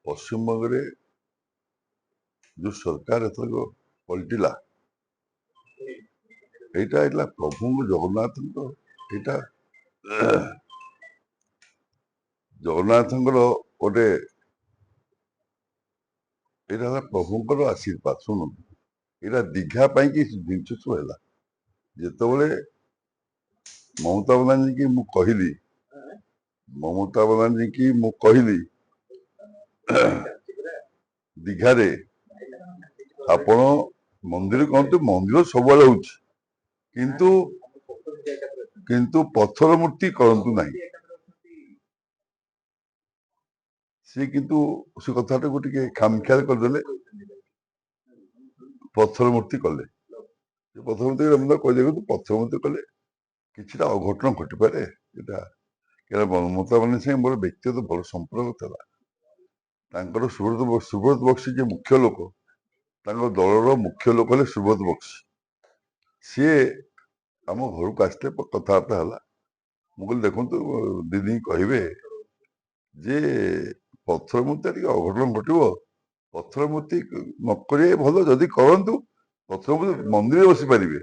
ପଶ୍ଚିମବଙ୍ଗରେ ଯୋଉ ସରକାର ଏଥରକ ପଲଟିଲା, ଏଇଟା ହେଇଥିଲା ପ୍ରଭୁଙ୍କୁ ଜଗନ୍ନାଥଙ୍କ ଏଇଟା ଜଗନ୍ନାଥଙ୍କର ଗୋଟେ ଏଇଟା ହେଲା ପ୍ରଭୁଙ୍କର ଆଶୀର୍ବାଦ। ଶୁଣନ୍ତୁ, ଏଇଟା ଦୀଘା ପାଇଁ କି ଜିନିଷ ସବୁ ହେଲା। ଯେତେବେଳେ ମମତା ବାନାର୍ଜୀ ମୁଁ କହିଲି ଦୀଘାରେ ଆପଣ ମନ୍ଦିର କହନ୍ତୁ, ମନ୍ଦିର ସବୁବେଳେ ହଉଛି, କିନ୍ତୁ କିନ୍ତୁ ପଥର ମୂର୍ତ୍ତି କରନ୍ତୁ ନାହିଁ। ସେ କିନ୍ତୁ ସେ କଥାଟାକୁ ଟିକେ ଖାମଖିଆଲ କରିଦେଲେ, ପଥର ମୂର୍ତ୍ତି କଲେ। ସେ ପଥର ମୂର୍ତ୍ତି କହିଲେ କିନ୍ତୁ ପଥର ମୂର୍ତ୍ତି କଲେ କିଛିଟା ଅଘଟଣ ଘଟିପାରେ। ଏଇଟା ମମତା ବାନାର୍ଜୀ ମୋର ବ୍ୟକ୍ତିଗତ ଭଲ ସମ୍ପର୍କ ଥିଲା। ତାଙ୍କର ସୁବ୍ରତ ବକ୍ସି ଯେ ମୁଖ୍ୟ ଲୋକ, ତାଙ୍କ ଦଳର ମୁଖ୍ୟ ଲୋକ ହେଲେ ସୁବ୍ରତ ବକ୍ସି। ସିଏ ଆମ ଘରକୁ ଆସିଲେ, କଥାବାର୍ତ୍ତା ହେଲା। ମୁଁ କହିଲି ଦେଖନ୍ତୁ ଦିଦି କହିବେ ଯେ ପଥର ମୂର୍ତ୍ତି ଟିକେ ଅଘଟଣ ଘଟିବ, ପଥର ମୂର୍ତ୍ତି ନ କରିବେ ଭଲ, ଯଦି କରନ୍ତୁ ପଥର ମୂର୍ତ୍ତି ମନ୍ଦିରରେ ବସିପାରିବେ,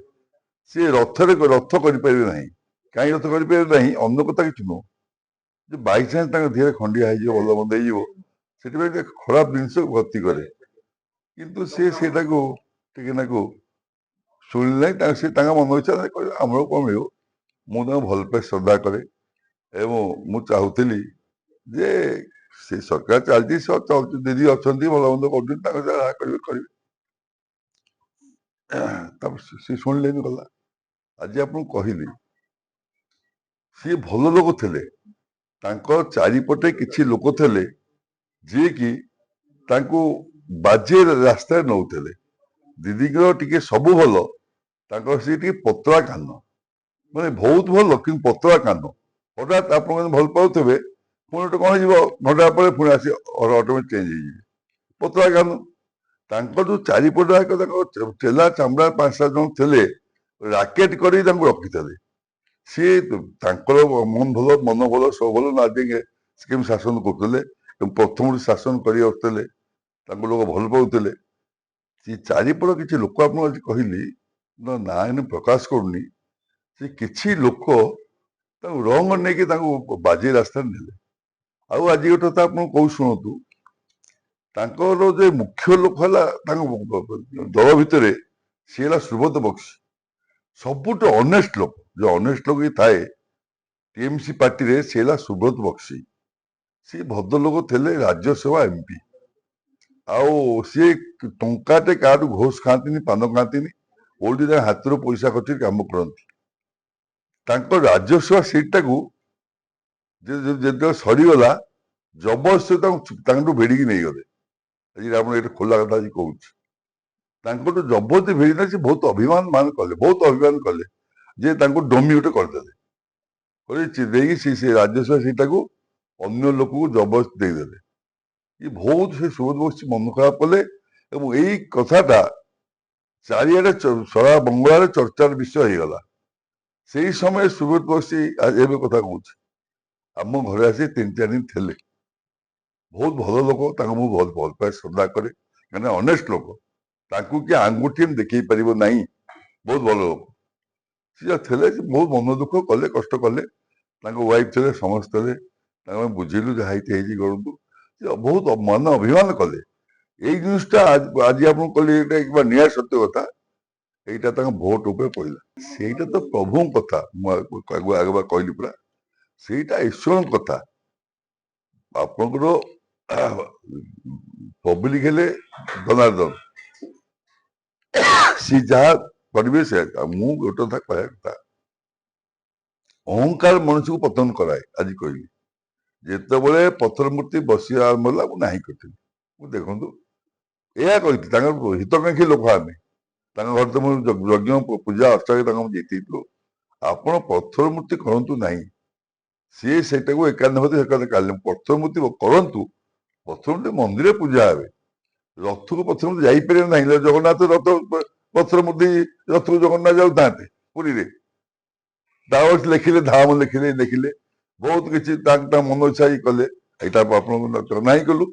ସିଏ ରଥ କରିପାରିବେ ନାହିଁ। କାହିଁ ରଥ କରିପାରିବେ ନାହିଁ, ଅନ୍ୟ କଥା କିଛି ନୁହଁ, ଯେ ବାଇଚାନ୍ସ ତାଙ୍କ ଦେହରେ ଖଣ୍ଡିଆ ହେଇଯିବ, ଭଲ ମନ୍ଦ ହେଇଯିବ, ସେଥିପାଇଁ ଟିକେ ଖରାପ ଜିନିଷ ଗତି କରେ। କିନ୍ତୁ ସେ ସେଇଟାକୁ ଟିକେ ନାକୁ ଶୁଣିଲେ ନାହିଁ। ସେ ତାଙ୍କ ମନ ଇଚ୍ଛା କହିଲେ ଆମର କଣ ମିଳିବ। ମୁଁ ତାଙ୍କୁ ଭଲ ପାଏ, ଶ୍ରଦ୍ଧା କରେ, ଏବଂ ମୁଁ ଚାହୁଁଥିଲି ଯେ ସେ ସରକାର ଚାଲିଛି, ଦିଦି ଅଛନ୍ତି, ଭଲ ମନ୍ଦ କରୁଛନ୍ତି, ତାଙ୍କ ଯାହା କରିବେ କରିବେ। ତାପରେ ସେ ଶୁଣିଲେନି, ଗଲା। ଆଜି ଆପଣଙ୍କୁ କହିଲି, ସିଏ ଭଲ ଲୋକ ଥିଲେ। ତାଙ୍କ ଚାରିପଟେ କିଛି ଲୋକ ଥିଲେ ଯିଏକି ତାଙ୍କୁ ବାଜେ ରାସ୍ତାରେ ନଉଥିଲେ। ଦିଦିଙ୍କର ଟିକେ ସବୁ ଭଲ, ତାଙ୍କର ସେ ଟିକେ ପତଳା କାନ, ମାନେ ବହୁତ ଭଲ କିନ୍ତୁ ପତଳା କାନ। ହଠାତ୍ ଆପଣ ଭଲ ପାଉଥିବେ, ପୁଣି ଗୋଟେ କଣ ହେଇଯିବ, ଘଣ୍ଟା ପରେ ପୁଣି ଆସି ଅଟୋମେଟିକ ଚେଞ୍ଜ ହେଇଯିବେ। ପତଳା କାନ। ତାଙ୍କ ଯୋଉ ଚାରିପଟେ ତାଙ୍କ ଚେଲା ଚାମଡ଼ା 5-7 ଜଣ ଥିଲେ, ରାକେଟ କରି ତାଙ୍କୁ ରଖିଥିଲେ। ସିଏ ତାଙ୍କର ମନ ଭଲ, ସବୁ ଭଲ, ନା ସେ କେମିତି ଶାସନ କରୁଥିଲେ ଏବଂ ପ୍ରଥମରୁ ଶାସନ କରି ଆସୁଥିଲେ, ତାଙ୍କୁ ଲୋକ ଭଲ ପାଉଥିଲେ। ସେ ଚାରିପଟ କିଛି ଲୋକ ଆପଣଙ୍କୁ ଆଜି କହିଲି, ନା ଏନେ ପ୍ରକାଶ କରୁନି, ସେ କିଛି ଲୋକ ତାଙ୍କୁ ରଙ୍ଗ ନେଇକି ତାଙ୍କୁ ବାଜେ ରାସ୍ତାରେ ନେଲେ। ଆଉ ଆଜି ଗୋଟେ କଥା ଆପଣଙ୍କୁ କହୁ ଶୁଣନ୍ତୁ, ତାଙ୍କର ଯେ ମୁଖ୍ୟ ଲୋକ ହେଲା ତାଙ୍କ ଦଳ ଭିତରେ, ସିଏ ହେଲା ସୁବ୍ରତ ବକ୍ସି। ସବୁଠୁ ଅନେଷ୍ଟ ଲୋକ, ଯୋଉ ଅନେଷ୍ଟ ଲୋକ ଥାଏ ଟିଏମସି ପାର୍ଟିରେ, ସେ ହେଲା ସୁବ୍ରତ ବକ୍ସି। ସିଏ ଭଦ୍ରଲୋକ ଥିଲେ, ରାଜ୍ୟସଭା ଏମପି। ଆଉ ସିଏ ଟଙ୍କାଟେ କାହାଠୁ ଘୋଷ ଖାଆନ୍ତିନି, ପାନ ଖାଆନ୍ତିନି, ଓଲଟି ତାଙ୍କ ହାତରୁ ପଇସା ଖର୍ଚ୍ଚ କାମ କରନ୍ତି। ତାଙ୍କ ରାଜ୍ୟସଭା ସିଟଟାକୁ ଯେତେବେଳେ ସରିଗଲା, ଜବରଦସ୍ତି ତାଙ୍କଠୁ ଭିଡ଼ିକି ନେଇଗଲେ। ଆଜି ଆପଣ ଏଇଟା ଖୋଲା କଥା ଆଜି କହୁଛି, ତାଙ୍କଠୁ ଜବରଦସ୍ତି ଭିଡ଼ିକି ସେ ବହୁତ ଅଭିମାନ କଲେ ଯେ ତାଙ୍କୁ ଡମି ଗୋଟେ କରିଦେଲେ, ଦେଇକି ସେ ରାଜ୍ୟସଭା ସିଟଟାକୁ ଅନ୍ୟ ଲୋକକୁ ଜବରଦସ୍ତି ଦେଇଦେଲେ। ବହୁତ ସେ ସୁବ୍ରତ ବକ୍ସି ମନ ଖରାପ କଲେ, ଏବଂ ଏଇ କଥାଟା ଚାରିଆଡେ ସାରା ବଙ୍ଗଳାରେ ଚର୍ଚ୍ଚାର ବିଷୟ ହେଇଗଲା। ସେଇ ସମୟରେ ସୁବ୍ରତ ବକ୍ସି, ଏବେ କଥା କହୁଛି, ଆମ ଘରେ ଆସି 3-4 ଦିନ ଥିଲେ। ବହୁତ ଭଲ ଲୋକ, ତାଙ୍କୁ ମୁଁ ଭଲ ପାଏ, ଶ୍ରଦ୍ଧା କରେ, କାହିଁକିନା ଅନେଷ୍ଟ ଲୋକ, ତାଙ୍କୁ କିଏ ଆଙ୍ଗୁଠି ଦେଖେଇ ପାରିବ ନାହିଁ, ବହୁତ ଭଲ ଲୋକ। ସିଏ ଥିଲେ, ବହୁତ ମନ ଦୁଃଖ କଲେ, କଷ୍ଟ କଲେ। ତାଙ୍କ ୱାଇଫ ଥିଲେ, ସମସ୍ତେ ଥିଲେ, ତାଙ୍କୁ ଆମେ ବୁଝେଇଲୁ ଯାହା ହେଇଛି କରନ୍ତୁ। ବହୁତ ମନ ଅଭିମାନ କଲେ। ଏଇ ଜିନିଷଟା ଆଜି ଆପଣଙ୍କୁ କହିଲି, ଏଇଟା ନିଆଁ ସତ୍ୟ କଥା। এইটা ତାଙ୍କ ଭୋଟ ଉପରେ ପଡ଼ିଲା। ସେଇଟା ତ ପ୍ରଭୁଙ୍କ କଥା, ମୁଁ ଆଗ କହିଲି ପୁରା, ସେଇଟା ଈଶ୍ୱରଙ୍କ କଥା। ଆପଣଙ୍କର ପବ୍ଲିକ ହେଲେ ଜନାର୍ଦ୍ଦନ, ସିଏ ଯାହା କରିବେ ସେ। ମୁଁ ଗୋଟେ କଥା କହିବା କଥା, ଅହଙ୍କାର ମଣିଷକୁ ପତନ କରାଏ। ଆଜି କହିଲି, ଯେତେବେଳେ ପଥର ମୂର୍ତ୍ତି ବସିବା ଆରମ୍ଭ ହେଲା, ମୁଁ ନାହିଁ କରିଥିଲି। ମୁଁ ଦେଖନ୍ତୁ ଏହା କହିଥିଲି, ତାଙ୍କର ହିତକାଂକ୍ଷୀ ଲୋକ ଆମେ, ତାଙ୍କ ଘରେ ତ ମୁଁ ଯଜ୍ଞ ପୂଜା ଅର୍ଚ୍ଚାରେ ତାଙ୍କୁ ଜିତେଇଥିଲୁ। ଆପଣ ପଥର ମୂର୍ତ୍ତି କରନ୍ତୁ ନାହିଁ, ସିଏ ସେଇଟାକୁ ଏକାନ୍ତ ପଥର ମୂର୍ତ୍ତି କରନ୍ତୁ, ପଥର ମୂର୍ତ୍ତି ମନ୍ଦିରରେ ପୂଜା ହେବେ, ରଥକୁ ପଥର ମୂର୍ତ୍ତି ଯାଇପାରିବେ ନାହିଁ। ଜଗନ୍ନାଥ ରଥ ପଥର ମୂର୍ତ୍ତି, ରଥକୁ ଜଗନ୍ନାଥ ଯାଉଥାନ୍ତି ପୁରୀରେ, ଲେଖିଲେ, ଧାମ ଲେଖିଲେ ବହୁତ କିଛି ତାଙ୍କ ମନ ଇଚ୍ଛା କଲେ। ଏଇଟା ଆପଣଙ୍କୁ ନାହିଁ କଲୁ।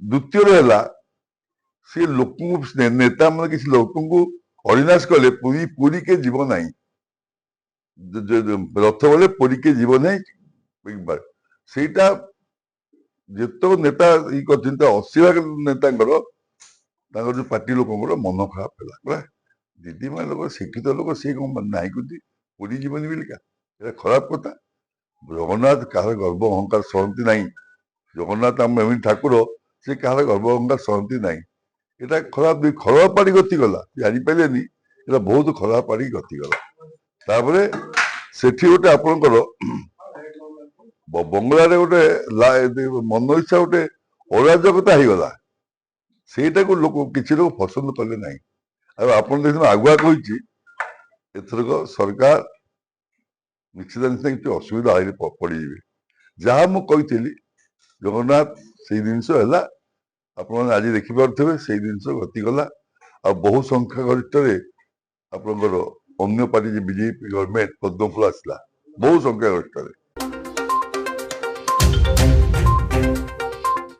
ଦ୍ୱିତୀୟରେ ହେଲା ସେ ଲୋକଙ୍କୁ ନେତା ମାନେ କିଛି ଲୋକଙ୍କୁ ଅବିନାଶ କଲେ ପୁରୀ ପୁରୀ କେ ଯିବ ନାହିଁ। ରଥ ବଳେ ପୁରୀ କେ ଯିବ ନାହିଁ ସେଇଟା ଯେତେକ ନେତା ଇ କରିଛନ୍ତି 80% ନେତାଙ୍କର ତାଙ୍କର ଯୋଉ ପାର୍ଟି ଲୋକଙ୍କର ମନ ଖରାପ ହେଲା ପୁରା ଦିଦି ମାନେ ଲୋକ ଶିକ୍ଷିତ ଲୋକ ସିଏ କଣ ନାହିଁ କହୁଛି ପୁରୀ ଯିବନି ବୋଲିକା ଏଇଟା ଖରାପ କଥା। ଜଗନ୍ନାଥ କାହାର ଗର୍ବ ଅହଙ୍କାର ସହନ୍ତି ନାହିଁ। ଜଗନ୍ନାଥ ଆମ ଏମିତି ଠାକୁର ସେ କାହାର ଗର୍ବ ଅହଙ୍କାର ସହନ୍ତି ନାହିଁ। এটা ଖରାପ ପାଣି ଗତି ଗଲା ଜାଣିପାରିଲେନି ଏଟା ବହୁତ ଖରାପ ପାଣି ଗତି ଗଲା। ତାପରେ ସେଠି ଗୋଟେ ଆପଣଙ୍କର ବଙ୍ଗଳାରେ ଗୋଟେ ମନ ଇଚ୍ଛା ଗୋଟେ ଅରାଜକତା ହେଇଗଲା। ସେଇଟାକୁ ଲୋକ କିଛି ଲୋକ ପସନ୍ଦ କଲେ ନାହିଁ। ଆଉ ଆପଣ ଦେଖୁନ ଆଗୁଆ କହିଛି ଏଥରକ ସରକାର ନିଶ୍ଚିତ ନିଶ୍ଚିତ କିଛି ଅସୁବିଧା ପଡିଯିବେ। ଯାହା ମୁଁ କହିଥିଲି ଜଗନ୍ନାଥ ସେଇ ଜିନିଷ ହେଲା ଆପଣମାନେ ଆଜି ଦେଖିପାରୁଥିବେ ସେଇ ଜିନିଷ ଗତିଗଲା। ଆଉ ବହୁ ସଂଖ୍ୟା ଗରିଷ୍ଠରେ ଆପଣଙ୍କର ଅନ୍ୟ ପାର୍ଟି ଯେ ବିଜେପି ଗଭର୍ଣ୍ଣମେଣ୍ଟ ପଦ୍ମ ଫୁଲ ଆସିଲା ବହୁ ସଂଖ୍ୟା ଗରିଷ୍ଠରେ।